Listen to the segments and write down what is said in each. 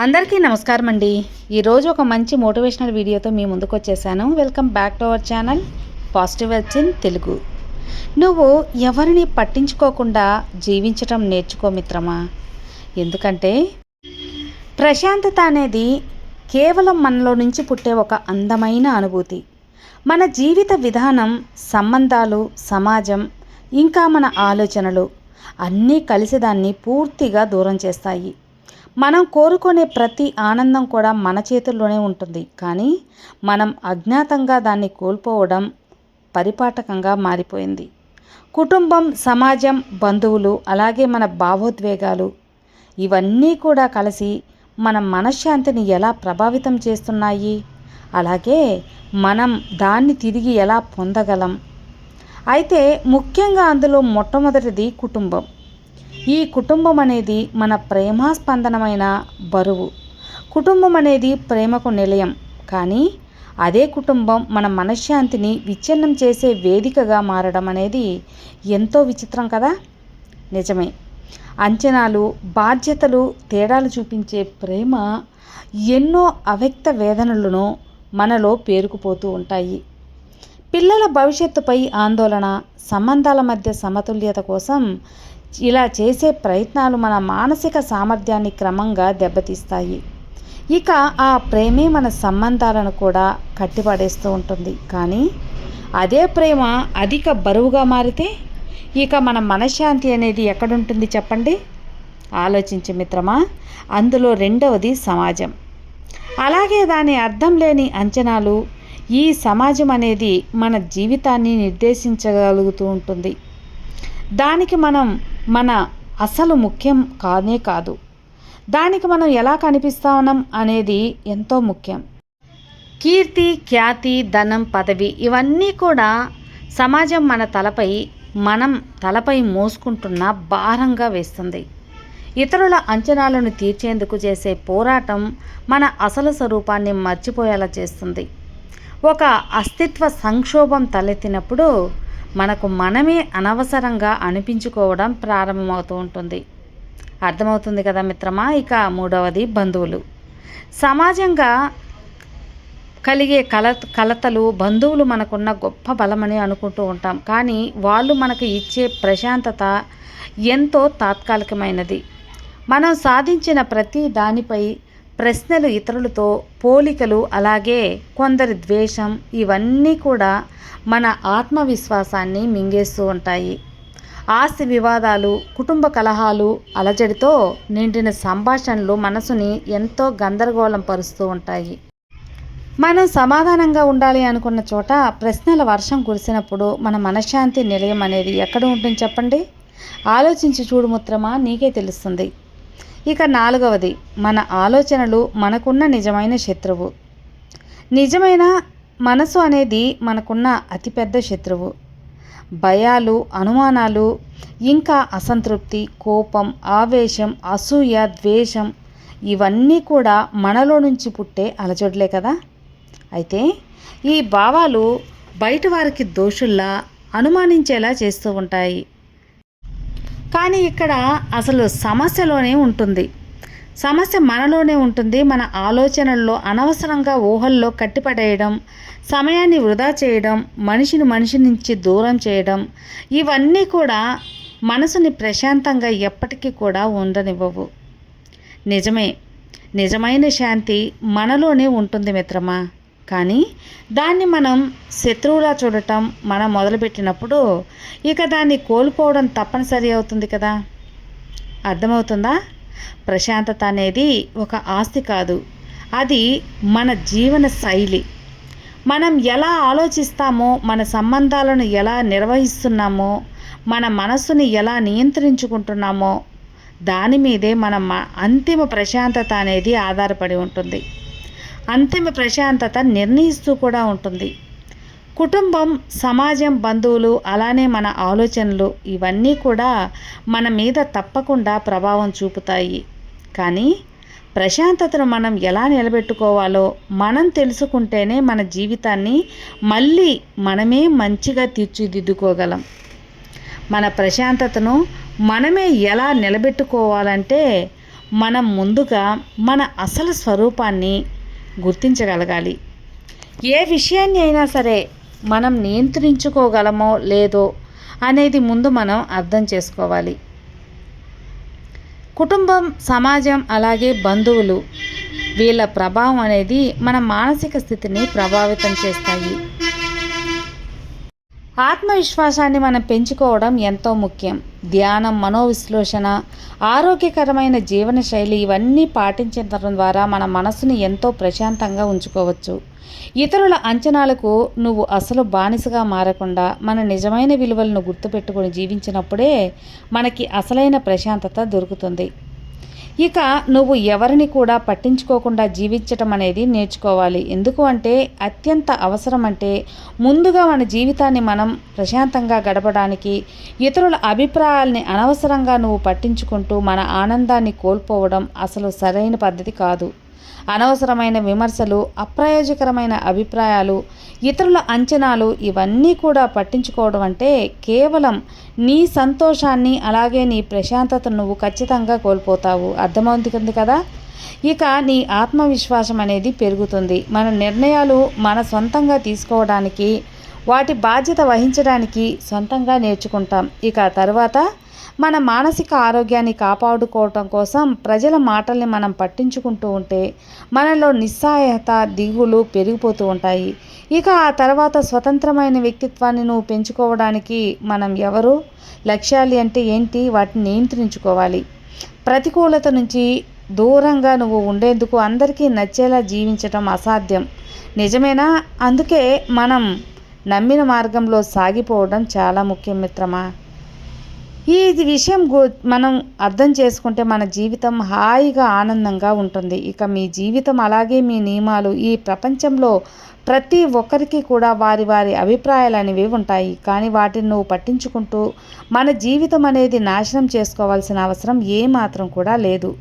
అందరికీ నమస్కారం అండి. ఈరోజు ఒక మంచి మోటివేషనల్ వీడియోతో మీ ముందుకు వచ్చేసాను. Welcome back to our channel positive wealth in Telugu. నువ్వు ఎవరిని పట్టించుకోకుండా జీవించటం నేర్చుకో మిత్రమా. ఎందుకంటే ప్రశాంతత అనేది కేవలం మనలో నుంచి పుట్టే ఒక అందమైన అనుభూతి. మన జీవిత విధానం, సంబంధాలు, సమాజం, ఇంకా మన ఆలోచనలు అన్నీ కలిసి దాన్ని పూర్తిగా దూరం చేస్తాయి. మనం కోరుకునే ప్రతి ఆనందం కూడా మన చేతుల్లోనే ఉంటుంది. కానీ మనం అజ్ఞాతంగా దాన్ని కోల్పోవడం పరిపాటకంగా మారిపోయింది. కుటుంబం, సమాజం, బంధువులు, అలాగే మన భావోద్వేగాలు ఇవన్నీ కూడా కలిసి మన మనశ్శాంతిని ఎలా ప్రభావితం చేస్తున్నాయి, అలాగే మనం దాన్ని తిరిగి ఎలా పొందగలం. అయితే ముఖ్యంగా అందులో మొట్టమొదటిది కుటుంబం. ఈ కుటుంబం అనేది మన ప్రేమాస్పందనమైన బరువు. కుటుంబం అనేది ప్రేమకు నిలయం. కానీ అదే కుటుంబం మన మనశ్శాంతిని విచ్ఛిన్నం చేసే వేదికగా మారడం అనేది ఎంతో విచిత్రం కదా. నిజమే. అంచనాలు, బాధ్యతలు, తేడాలు చూపించే ప్రేమ ఎన్నో అవ్యక్త వేదనలను మనలో పేరుకుపోతూ ఉంటాయి. పిల్లల భవిష్యత్తుపై ఆందోళన, సంబంధాల మధ్య సమతుల్యత కోసం ఇలా చేసే ప్రయత్నాలు మన మానసిక సామర్థ్యాన్ని క్రమంగా దెబ్బతీస్తాయి. ఇక ఆ ప్రేమే మన సంబంధాలను కూడా కట్టిపడేస్తూ ఉంటుంది. కానీ అదే ప్రేమ అధిక బరువుగా మారితే ఇక మన మనశ్శాంతి అనేది ఎక్కడుంటుంది చెప్పండి. ఆలోచించు మిత్రమా. అందులో రెండవది సమాజం. అలాగే దాని అర్థం లేని అంచనాలు. ఈ సమాజం అనేది మన జీవితాన్ని నిర్దేశించగలుగుతూ ఉంటుంది. దానికి మనం మన అసలు ముఖ్యం కానే కాదు, దానికి మనం ఎలా కనిపిస్తా ఉన్నాం అనేది ఎంతో ముఖ్యం. కీర్తి, ఖ్యాతి, ధనం, పదవి ఇవన్నీ కూడా సమాజం మనం తలపై మోసుకుంటున్న భారంగా వేస్తుంది. ఇతరుల అంచనాలను తీర్చేందుకు చేసే పోరాటం మన అసలు స్వరూపాన్ని మర్చిపోయేలా చేస్తుంది. ఒక అస్తిత్వ సంక్షోభం తలెత్తినప్పుడు మనకు మనమే అనవసరంగా అనిపించుకోవడం ప్రారంభమవుతూ ఉంటుంది. అర్థమవుతుంది కదా మిత్రమా. ఇక మూడవది బంధువులు. సమాజంగా కలిగే కలతలు బంధువులు మనకున్న గొప్ప బలమని అనుకుంటూ ఉంటాం. కానీ వాళ్ళు మనకు ఇచ్చే ప్రశాంతత ఎంతో తాత్కాలికమైనది. మనం సాధించిన ప్రతి దానిపై ప్రశ్నలు, ఇతరులతో పోలికలు, అలాగే కొందరి ద్వేషం ఇవన్నీ కూడా మన ఆత్మవిశ్వాసాన్ని మింగేస్తూ ఉంటాయి. ఆస్తి వివాదాలు, కుటుంబ కలహాలు, అలజడితో నిండిన సంభాషణలు మనసుని ఎంతో గందరగోళం పరుస్తూ ఉంటాయి. మనం సమాధానంగా ఉండాలి అనుకున్న చోట ప్రశ్నల వర్షం కురిసినప్పుడు మన మనశ్శాంతి నిలయం అనేది ఎక్కడ ఉంటుంది చెప్పండి. ఆలోచించి చూడు మిత్రమా, నీకే తెలుస్తుంది. ఇక నాలుగవది మన ఆలోచనలు మనకున్న నిజమైన శత్రువు. నిజమైన మనసు అనేది మనకున్న అతిపెద్ద శత్రువు. భయాలు, అనుమానాలు, ఇంకా అసంతృప్తి, కోపం, ఆవేశం, అసూయ, ద్వేషం ఇవన్నీ కూడా మనలో నుంచి పుట్టే అలజడులే కదా. అయితే ఈ భావాలు బయట వారికి దోషుల్లా అనుమానించేలా చేస్తూ ఉంటాయి. కానీ ఇక్కడ అసలు సమస్యలోనే ఉంటుంది. సమస్య మనలోనే ఉంటుంది. మన ఆలోచనల్లో అనవసరంగా ఊహల్లో కట్టిపడేయడం, సమయాన్ని వృధా చేయడం, మనిషి నుంచి దూరం చేయడం ఇవన్నీ కూడా మనసుని ప్రశాంతంగా ఎప్పటికీ కూడా ఉండనివ్వవు. నిజమే, నిజమైన శాంతి మనలోనే ఉంటుంది మిత్రమా. కానీ దాన్ని మనం శత్రువులా చూడటం మనం మొదలుపెట్టినప్పుడు ఇక దాన్ని కోల్పోవడం తప్పనిసరి అవుతుంది కదా. అర్థమవుతుందా. ప్రశాంతత అనేది ఒక ఆస్తి కాదు, అది మన జీవన శైలి. మనం ఎలా ఆలోచిస్తామో, మన సంబంధాలను ఎలా నిర్వహిస్తున్నామో, మన మనస్సుని ఎలా నియంత్రించుకుంటున్నామో దాని మీదే మన అంతిమ ప్రశాంతత అనేది ఆధారపడి ఉంటుంది. అంతిమ ప్రశాంతత నిర్ణయిస్తూ కూడా ఉంటుంది. కుటుంబం, సమాజం, బంధువులు, అలానే మన ఆలోచనలు ఇవన్నీ కూడా మన మీద తప్పకుండా ప్రభావం చూపుతాయి. కానీ ప్రశాంతతను మనం ఎలా నిలబెట్టుకోవాలో మనం తెలుసుకుంటేనే మన జీవితాన్ని మళ్ళీ మనమే మంచిగా తీర్చిదిద్దుకోగలం. మన ప్రశాంతతను మనమే ఎలా నిలబెట్టుకోవాలంటే మనం ముందుగా మన అసలు స్వరూపాన్ని గుర్తించగలగాలి. ఏ విషయాన్ని అయినా సరే మనం నియంత్రించుకోగలమో లేదో అనేది ముందు మనం అర్థం చేసుకోవాలి. కుటుంబం, సమాజం, అలాగే బంధువులు, వీళ్ళ ప్రభావం అనేది మన మానసిక స్థితిని ప్రభావితం చేస్తాయి. ఆత్మవిశ్వాసాన్ని మనం పెంచుకోవడం ఎంతో ముఖ్యం. ధ్యానం, మనోవిశ్లేషణ, ఆరోగ్యకరమైన జీవనశైలి ఇవన్నీ పాటించడం ద్వారా మన మనసుని ఎంతో ప్రశాంతంగా ఉంచుకోవచ్చు. ఇతరుల అంచనాలకు నువ్వు అసలు బానిసగా మారకుండా మన నిజమైన విలువలను గుర్తుపెట్టుకొని జీవించినప్పుడే మనకి అసలైన ప్రశాంతత దొరుకుతుంది. ఇక నువ్వు ఎవరిని కూడా పట్టించుకోకుండా జీవించటం అనేది నేర్చుకోవాలి. ఎందుకు అంటే అత్యంత అవసరం. అంటే ముందుగా మన జీవితాన్ని మనం ప్రశాంతంగా గడపడానికి ఇతరుల అభిప్రాయాల్ని అనవసరంగా నువ్వు పట్టించుకుంటూ మన ఆనందాన్ని కోల్పోవడం అసలు సరైన పద్ధతి కాదు. అనవసరమైన విమర్శలు, అప్రయోజకరమైన అభిప్రాయాలు, ఇతరుల అంచనాలు ఇవన్నీ కూడా పట్టించుకోవడం అంటే కేవలం నీ సంతోషాన్ని అలాగే నీ ప్రశాంతతను నువ్వు ఖచ్చితంగా కోల్పోతావు. అర్థమవుతుంది కదా. ఇక నీ ఆత్మవిశ్వాసం అనేది పెరుగుతుంది. మన నిర్ణయాలు మన సొంతంగా తీసుకోవడానికి, వాటి బాధ్యత వహించడానికి సొంతంగా నేర్చుకుంటాం. ఇక తర్వాత మన మానసిక ఆరోగ్యాన్ని కాపాడుకోవటం కోసం ప్రజల మాటల్ని మనం పట్టించుకుంటూ ఉంటే మనలో నిస్సహాయత, దిగులు పెరిగిపోతూ ఉంటాయి. ఇక ఆ తర్వాత స్వతంత్రమైన వ్యక్తిత్వాన్ని నువ్వు పెంచుకోవడానికి మనం ఎవరు, లక్ష్యాలు అంటే ఏంటి, వాటిని నియంత్రించుకోవాలి. ప్రతికూలత నుంచి దూరంగా నువ్వు ఉండేందుకు అందరికీ నచ్చేలా జీవించటం అసాధ్యం. నిజమేనా? అందుకే మనం నమ్మిన మార్గంలో సాగిపోవడం చాలా ముఖ్యం మిత్రమా. ఈ విషయం మనం అర్థం చేసుకుంటే మన జీవితం హాయిగా, ఆనందంగా ఉంటుంది. ఇక మీ జీవితం అలాగే మీ నియమాలు, ఈ ప్రపంచంలో ప్రతి ఒక్కరికి కూడా వారి వారి అభిప్రాయాలు అనేవి ఉంటాయి. కానీ వాటిని నువ్వు పట్టించుకుంటూ మన జీవితం అనేది నాశనం చేసుకోవాల్సిన అవసరం ఏమాత్రం కూడా లేదు.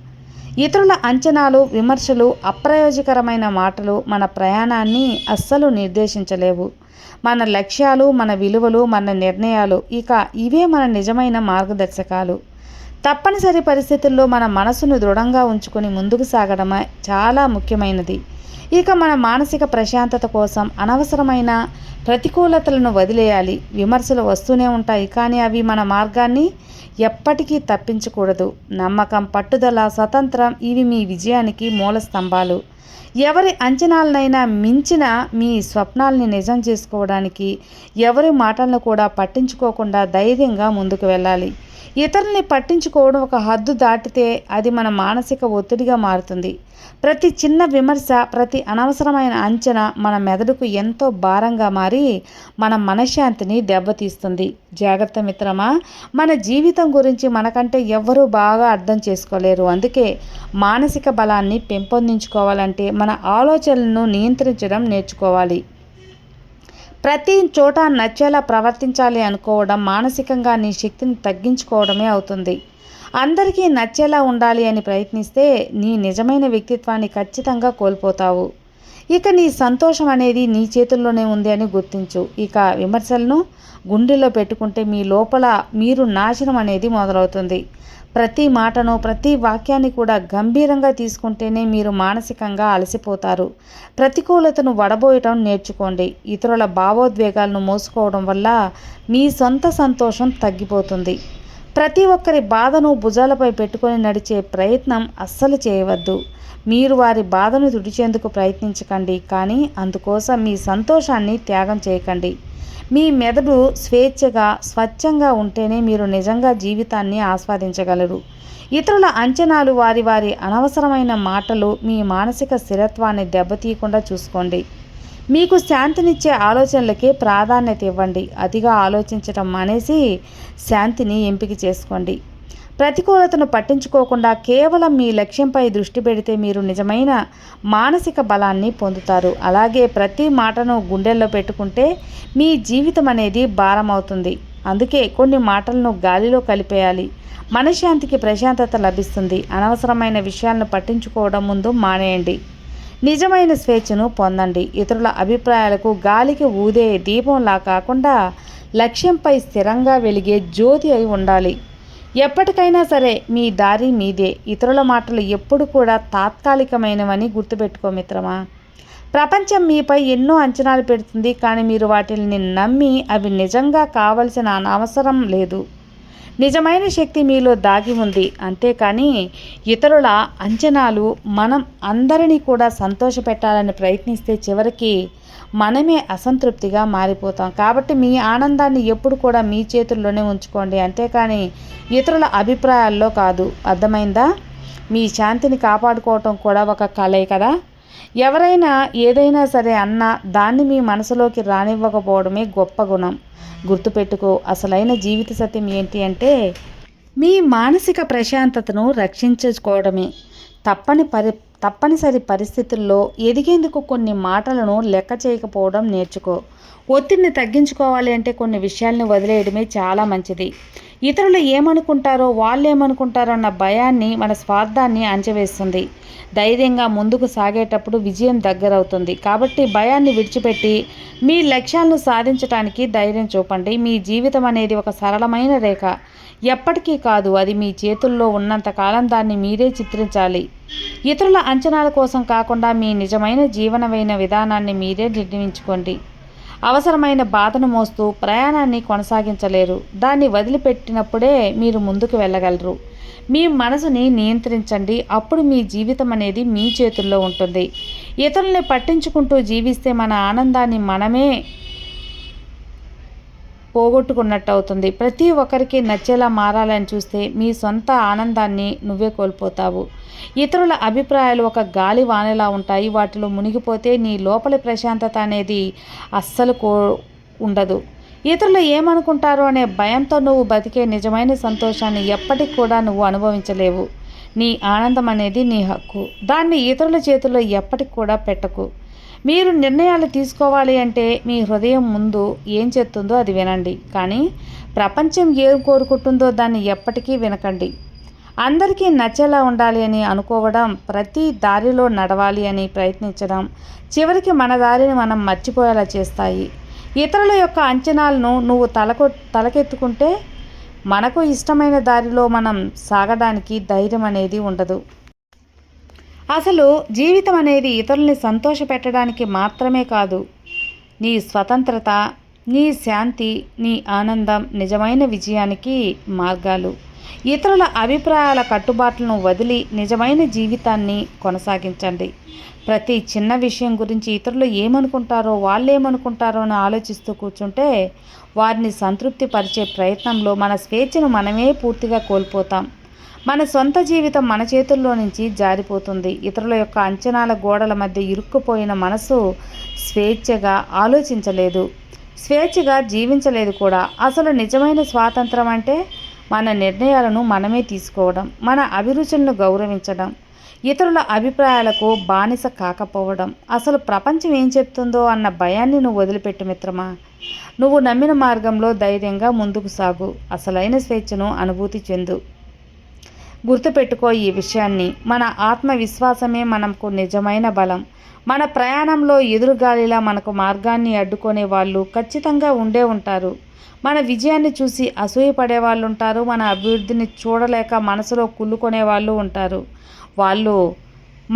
ఇతరుల అంచనాలు, విమర్శలు, అప్రయోజకరమైన మాటలు మన ప్రయాణాన్ని అస్సలు నిర్దేశించలేవు. మన లక్ష్యాలు, మన విలువలు, మన నిర్ణయాలు, ఇక ఇవే మన నిజమైన మార్గదర్శకాలు. తప్పనిసరి పరిస్థితుల్లో మన మనసును దృఢంగా ఉంచుకొని ముందుకు సాగడమే చాలా ముఖ్యమైనది. ఇక మన మానసిక ప్రశాంతత కోసం అనవసరమైన ప్రతికూలతలను వదిలేయాలి. విమర్శలు వస్తూనే ఉంటాయి, కానీ అవి మన మార్గాన్ని ఎప్పటికీ తప్పించకూడదు. నమ్మకం, పట్టుదల, స్వతంత్రం ఇవి మీ విజయానికి మూల స్తంభాలు. ఎవరి అంచనాలనైనా మించిన మీ స్వప్నాల్ని నిజం చేసుకోవడానికి ఎవరి మాటలను కూడా పట్టించుకోకుండా ధైర్యంగా ముందుకు వెళ్ళాలి. ఇతరుల్ని పట్టించుకోవడం ఒక హద్దు దాటితే అది మన మానసిక ఒత్తిడిగా మారుతుంది. ప్రతి చిన్న విమర్శ, ప్రతి అనవసరమైన అంచనా మన మెదడుకు ఎంతో భారంగా మారి మన మనశ్శాంతిని దెబ్బతీస్తుంది. జాగ్రత్త మిత్రమా. మన జీవితం గురించి మనకంటే ఎవ్వరూ బాగా అర్థం చేసుకోలేరు. అందుకే మానసిక బలాన్ని పెంపొందించుకోవాలంటే మన ఆలోచనలను నియంత్రించడం నేర్చుకోవాలి. ప్రతి చోట నచ్చేలా ప్రవర్తించాలి అనుకోవడం మానసికంగా నీ శక్తిని తగ్గించుకోవడమే అవుతుంది. అందరికీ నచ్చేలా ఉండాలి అని ప్రయత్నిస్తే నీ నిజమైన వ్యక్తిత్వాన్ని ఖచ్చితంగా కోల్పోతావు. ఇక నీ సంతోషం అనేది నీ చేతుల్లోనే ఉంది అని గుర్తించు. ఇక విమర్శలను గుండెల్లో పెట్టుకుంటే మీ లోపల మీరు నాశనం అనేది మొదలవుతుంది. ప్రతి మాటను, ప్రతి వాక్యాన్ని కూడా గంభీరంగా తీసుకుంటేనే మీరు మానసికంగా అలసిపోతారు. ప్రతికూలతను వడబోయటం నేర్చుకోండి. ఇతరుల భావోద్వేగాలను మోసుకోవడం వల్ల మీ సొంత సంతోషం తగ్గిపోతుంది. ప్రతి ఒక్కరి బాధను భుజాలపై పెట్టుకొని నడిచే ప్రయత్నం అస్సలు చేయవద్దు. మీరు వారి బాధను తుడిచేందుకు ప్రయత్నించకండి, కానీ అందుకోసం మీ సంతోషాన్ని త్యాగం చేయకండి. మీ మెదడు స్వేచ్ఛగా, స్వచ్ఛంగా ఉంటేనే మీరు నిజంగా జీవితాన్ని ఆస్వాదించగలరు. ఇతరుల అంచనాలు, వారి వారి అనవసరమైన మాటలు మీ మానసిక స్థిరత్వాన్ని దెబ్బతీయకుండా చూసుకోండి. మీకు శాంతినిచ్చే ఆలోచనలకే ప్రాధాన్యత ఇవ్వండి. అతిగా ఆలోచించటం మానేసి శాంతిని ఎంపిక చేసుకోండి. ప్రతికూలతను పట్టించుకోకుండా కేవలం మీ లక్ష్యంపై దృష్టి పెడితే మీరు నిజమైన మానసిక బలాన్ని పొందుతారు. అలాగే ప్రతి మాటను గుండెల్లో పెట్టుకుంటే మీ జీవితం అనేది భారం అవుతుంది. అందుకే కొన్ని మాటలను గాలిలో కలిపేయాలి. మనశ్శాంతికి ప్రశాంతత లభిస్తుంది. అనవసరమైన విషయాలను పట్టించుకోవడం ముందు మానేయండి. నిజమైన స్వేచ్ఛను పొందండి. ఇతరుల అభిప్రాయాలకు గాలికి ఊదే దీపంలా కాకుండా లక్ష్యంపై స్థిరంగా వెలిగే జ్యోతి అయి ఉండాలి. ఎప్పటికైనా సరే మీ దారి మీదే. ఇతరుల మాటలు ఎప్పుడు కూడా తాత్కాలికమైనవని గుర్తుపెట్టుకో మిత్రమా. ప్రపంచం మీపై ఎన్నో అంచనాలు పెడుతుంది, కానీ మీరు వాటిని నమ్మి అవి నిజంగా కావలసిన అవసరం లేదు. నిజమైన శక్తి మీలో దాగి ఉంది. అంతేకాని ఇతరుల అంచనాలు మనం అందరినీ కూడా సంతోషపెట్టాలని ప్రయత్నిస్తే చివరికి మనమే అసంతృప్తిగా మారిపోతాం. కాబట్టి మీ ఆనందాన్ని ఎప్పుడు కూడా మీ చేతుల్లోనే ఉంచుకోండి, అంతేకాని ఇతరుల అభిప్రాయాల్లో కాదు. అర్థమైందా? మీ శాంతిని కాపాడుకోవటం కూడా ఒక కళే కదా. ఎవరైనా ఏదైనా సరే అన్నా దాన్ని మీ మనసులోకి రానివ్వకపోవడమే గొప్ప గుణం. గుర్తుపెట్టుకో, అసలైన జీవిత సత్యం ఏంటి అంటే మీ మానసిక ప్రశాంతతను రక్షించుకోవడమే. తప్పనిసరి పరిస్థితుల్లో ఎదిగేందుకు కొన్ని మాటలను లెక్క చేయకపోవడం నేర్చుకో. ఒత్తిడిని తగ్గించుకోవాలి అంటే కొన్ని విషయాలను వదిలేయడమే చాలా మంచిది. ఇతరులు ఏమనుకుంటారో, వాళ్ళు ఏమనుకుంటారో అన్న భయాన్ని, మన స్వార్థాన్ని అంచవేస్తుంది. ధైర్యంగా ముందుకు సాగేటప్పుడు విజయం దగ్గరవుతుంది. కాబట్టి భయాన్ని విడిచిపెట్టి మీ లక్ష్యాలను సాధించడానికి ధైర్యం చూపండి. మీ జీవితం అనేది ఒక సరళమైన రేఖ, ఎప్పటికీ కాదు. అది మీ చేతుల్లో ఉన్నంతకాలం దాన్ని మీరే చిత్రించాలి. ఇతరుల అంచనాల కోసం కాకుండా మీ నిజమైన జీవనమైన విధానాన్ని మీరే నిర్ణయించుకోండి. అవసరమైన బాధను మోస్తూ ప్రయాణాన్ని కొనసాగించలేరు. దాన్ని వదిలిపెట్టినప్పుడే మీరు ముందుకు వెళ్ళగలరు. మీ మనసుని నియంత్రించండి. అప్పుడు మీ జీవితం అనేది మీ చేతుల్లో ఉంటుంది. ఇతరుల్ని పట్టించుకుంటూ జీవిస్తే మన ఆనందాన్ని మనమే పోగొట్టుకున్నట్టు అవుతుంది. ప్రతి ఒక్కరికి నచ్చేలా మారాలని చూస్తే మీ సొంత ఆనందాన్ని నువ్వే కోల్పోతావు. ఇతరుల అభిప్రాయాలు ఒక గాలి వానలా ఉంటాయి. వాటిలో మునిగిపోతే నీ లోపలి ప్రశాంతత అనేది అస్సలు ఉండదు. ఇతరులు ఏమనుకుంటారో అనే భయంతో నువ్వు బతికే నిజమైన సంతోషాన్ని ఎప్పటికి కూడా నువ్వు అనుభవించలేవు. నీ ఆనందం అనేది నీ హక్కు. దాన్ని ఇతరుల చేతుల్లో ఎప్పటికి కూడా పెట్టకు. మీరు నిర్ణయాలు తీసుకోవాలి అంటే మీ హృదయం ముందు ఏం చెప్తుందో అది వినండి, కానీ ప్రపంచం ఏం కోరుకుంటుందో దాన్ని ఎప్పటికీ వినకండి. అందరికీ నచ్చేలా ఉండాలి అని అనుకోవడం, ప్రతి దారిలో నడవాలి అని ప్రయత్నించడం చివరికి మన దారిని మనం మర్చిపోయేలా చేస్తాయి. ఇతరుల యొక్క అంచనాలను నువ్వు తలకెత్తుకుంటే మనకు ఇష్టమైన దారిలో మనం సాగడానికి ధైర్యం అనేది ఉండదు. అసలు జీవితం అనేది ఇతరుల్ని సంతోషపెట్టడానికి మాత్రమే కాదు. నీ స్వతంత్రత, నీ శాంతి, నీ ఆనందం నిజమైన విజయానికి మార్గాలు. ఇతరుల అభిప్రాయాల కట్టుబాట్లను వదిలి నిజమైన జీవితాన్ని కొనసాగించండి. ప్రతి చిన్న విషయం గురించి ఇతరులు ఏమనుకుంటారో, వాళ్ళేమనుకుంటారో అని ఆలోచిస్తూ కూర్చుంటే వారిని సంతృప్తి పరిచే ప్రయత్నంలో మన స్వేచ్ఛను మనమే పూర్తిగా కోల్పోతాం. మన సొంత జీవితం మన చేతుల్లో నుంచి జారిపోతుంది. ఇతరుల యొక్క అంచనాల గోడల మధ్య ఇరుక్కుపోయిన మనసు స్వేచ్ఛగా ఆలోచించలేదు, స్వేచ్ఛగా జీవించలేదు కూడా. అసలు నిజమైన స్వాతంత్రం అంటే మన నిర్ణయాలను మనమే తీసుకోవడం, మన అభిరుచులను గౌరవించడం, ఇతరుల అభిప్రాయాలకు బానిస కాకపోవడం. అసలు ప్రపంచం ఏం చెప్తుందో అన్న భయాన్ని నువ్వు వదిలిపెట్టు మిత్రమా. నువ్వు నమ్మిన మార్గంలో ధైర్యంగా ముందుకు సాగు. అసలైన స్వేచ్ఛను అనుభూతి చెందు. గుర్తుపెట్టుకో ఈ విషయాన్ని. మన ఆత్మవిశ్వాసమే మనకు నిజమైన బలం. మన ప్రయాణంలో ఎదురుగాలిలా మనకు మార్గాన్ని అడ్డుకునే వాళ్ళు ఖచ్చితంగా ఉండే ఉంటారు. మన విజయాన్ని చూసి అసూయపడే వాళ్ళు ఉంటారు. మన అభివృద్ధిని చూడలేక మనసులో కుళ్ళుకునే వాళ్ళు ఉంటారు. వాళ్ళు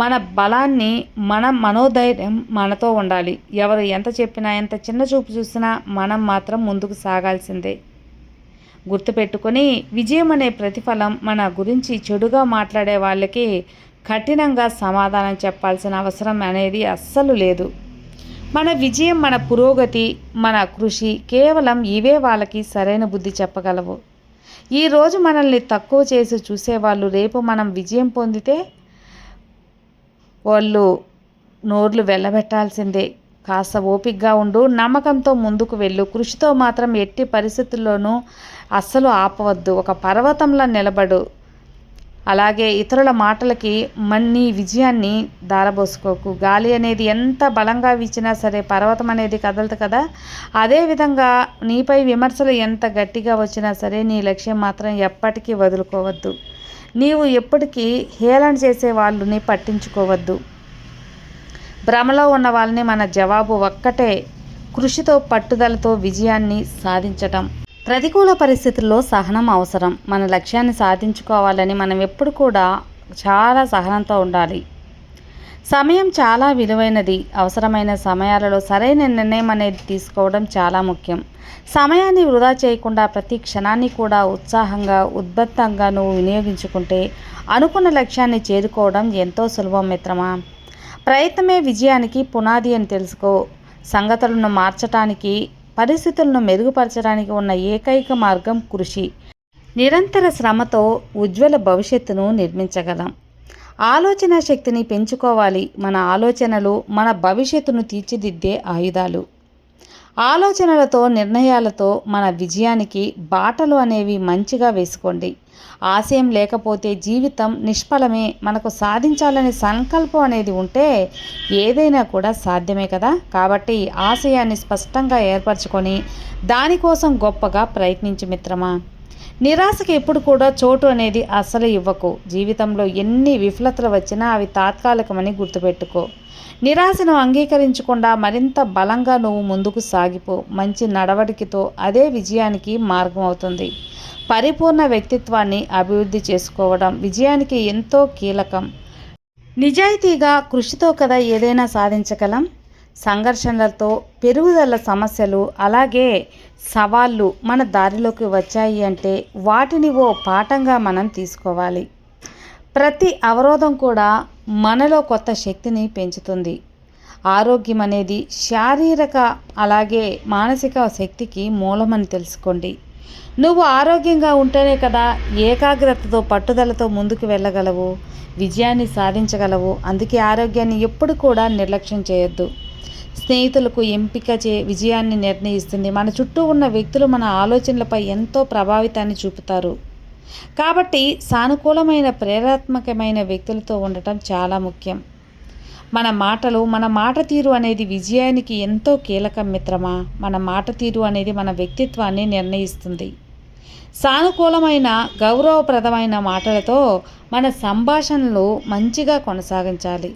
మన బలాన్ని, మన మనోధైర్యం మనతో ఉండాలి. ఎవరు ఎంత చెప్పినా, ఎంత చిన్న చూపు చూసినా మనం మాత్రం ముందుకు సాగాల్సిందే. గుర్తుపెట్టుకొని, విజయం అనే ప్రతిఫలం మన గురించి చెడుగా మాట్లాడే వాళ్ళకి కఠినంగా సమాధానం చెప్పాల్సిన అవసరం అనేది అస్సలు లేదు. మన విజయం, మన పురోగతి, మన కృషి కేవలం ఇవే వాళ్ళకి సరైన బుద్ధి చెప్పగలవు. ఈరోజు మనల్ని తక్కువ చేసి చూసేవాళ్ళు రేపు మనం విజయం పొందితే వాళ్ళు నోర్లు వెళ్ళబెట్టాల్సిందే. కాస్త ఓపికగా ఉండు, నమ్మకంతో ముందుకు వెళ్ళు. కృషితో మాత్రం ఎట్టి పరిస్థితుల్లోనూ అస్సలు ఆపవద్దు. ఒక పర్వతంలా నిలబడు. అలాగే ఇతరుల మాటలకి నీ విజయాన్ని దారబోసుకోకు. గాలి అనేది ఎంత బలంగా వీచినా సరే పర్వతం అనేది కదలదు కదా. అదేవిధంగా నీపై విమర్శలు ఎంత గట్టిగా వచ్చినా సరే నీ లక్ష్యం మాత్రం ఎప్పటికీ వదులుకోవద్దు. నీవు ఎప్పటికీ హేళన చేసే వాళ్ళని పట్టించుకోవద్దు. భ్రమలో ఉన్న వాళ్ళని మన జవాబు ఒక్కటే, కృషితో పట్టుదలతో విజయాన్ని సాధించటం. ప్రతికూల పరిస్థితుల్లో సహనం అవసరం. మన లక్ష్యాన్ని సాధించుకోవాలని మనం ఎప్పుడు కూడా చాలా సహనంతో ఉండాలి. సమయం చాలా విలువైనది. అవసరమైన సమయాలలో సరైన నిర్ణయం అనేది తీసుకోవడం చాలా ముఖ్యం. సమయాన్ని వృధా చేయకుండా ప్రతి క్షణాన్ని కూడా ఉత్సాహంగా, ఉద్బద్ధంగా నువ్వు వినియోగించుకుంటే అనుకున్న లక్ష్యాన్ని చేరుకోవడం ఎంతో సులభం మిత్రమా. ప్రయత్నమే విజయానికి పునాది అని తెలుసుకో. సంగతులను మార్చటానికి, పరిస్థితులను మెరుగుపరచడానికి ఉన్న ఏకైక మార్గం కృషి. నిరంతర శ్రమతో ఉజ్వల భవిష్యత్తును నిర్మించగలం. ఆలోచన శక్తిని పెంచుకోవాలి. మన ఆలోచనలు మన భవిష్యత్తును తీర్చిదిద్దే ఆయుధాలు. ఆలోచనలతో, నిర్ణయాలతో మన విజయానికి బాటలు అనేవి మంచిగా వేసుకోండి. ఆశయం లేకపోతే జీవితం నిష్ఫలమే. మనకు సాధించాలనే సంకల్పం అనేది ఉంటే ఏదైనా కూడా సాధ్యమే కదా. కాబట్టి ఆశయాన్ని స్పష్టంగా ఏర్పరచుకొని దానికోసం గొప్పగా ప్రయత్నించు మిత్రమా. నిరాశకి ఎప్పుడు కూడా చోటు అనేది అస్సలు ఇవ్వకు. జీవితంలో ఎన్ని విఫలతలు వచ్చినా అవి తాత్కాలికమని గుర్తుపెట్టుకో. నిరాశను అంగీకరించకుండా మరింత బలంగా నువ్వు ముందుకు సాగిపో. మంచి నడవడికతో అదే విజయానికి మార్గం అవుతుంది. పరిపూర్ణ వ్యక్తిత్వాన్ని అభివృద్ధి చేసుకోవడం విజయానికి ఎంతో కీలకం. నిజాయితీగా, కృషితో కదా ఏదైనా సాధించగలం. సంఘర్షణలతో, పెరుగుదల సమస్యలు, అలాగే సవాళ్ళు మన దారిలోకి వచ్చాయి అంటే వాటిని ఓ పాఠంగా మనం తీసుకోవాలి. ప్రతి అవరోధం కూడా మనలో కొత్త శక్తిని పెంచుతుంది. ఆరోగ్యం అనేది శారీరక అలాగే మానసిక శక్తికి మూలమని తెలుసుకోండి. నువ్వు ఆరోగ్యంగా ఉంటేనే కదా ఏకాగ్రతతో, పట్టుదలతో ముందుకు వెళ్ళగలవు, విజయాన్ని సాధించగలవు. అందుకే ఆరోగ్యాన్ని ఎప్పుడు కూడా నిర్లక్ష్యం చేయొద్దు. స్నేహితులకు ఎంపిక విజయాన్ని నిర్ణయిస్తుంది. మన చుట్టూ ఉన్న వ్యక్తులు మన ఆలోచనలపై ఎంతో ప్రభావితాన్ని చూపుతారు. కాబట్టి సానుకూలమైన, ప్రేరణాత్మకమైన వ్యక్తులతో ఉండటం చాలా ముఖ్యం. మన మాటలు, మన మాట తీరు అనేది విజయానికి ఎంతో కీలకం మిత్రమా. మన మాట తీరు అనేది మన వ్యక్తిత్వాన్ని నిర్ణయిస్తుంది. సానుకూలమైన, గౌరవప్రదమైన మాటలతో మన సంభాషణలు మంచిగా కొనసాగించాలి.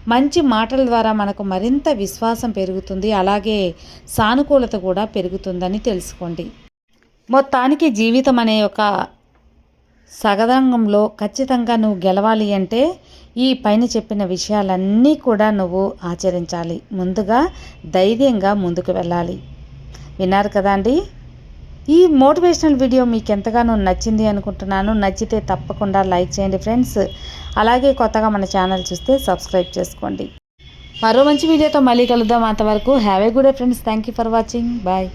మంచి మాటల ద్వారా మనకు మరింత విశ్వాసం పెరుగుతుంది, అలాగే సానుకూలత కూడా పెరుగుతుందని తెలుసుకోండి. మొత్తానికి జీవితం అనే ఒక సగరంగంలో ఖచ్చితంగా నువ్వు గెలవాలి అంటే ఈ పైన చెప్పిన విషయాలన్నీ కూడా నువ్వు ఆచరించాలి. ముందుగా ధైర్యంగా ముందుకు వెళ్ళాలి. విన్నారు కదా అండి. ఈ మోటివేషనల్ వీడియో మీకు ఎంతగానో నచ్చింది అనుకుంటున్నాను. నచ్చితే తప్పకుండా లైక్ చేయండి ఫ్రెండ్స్. అలాగే కొత్తగా మన ఛానల్ చూస్తే సబ్స్క్రైబ్ చేసుకోండి. మరో మంచి వీడియోతో మళ్ళీ కలుద్దాం. అంతవరకు have a good day friends. Thank you for watching. Bye.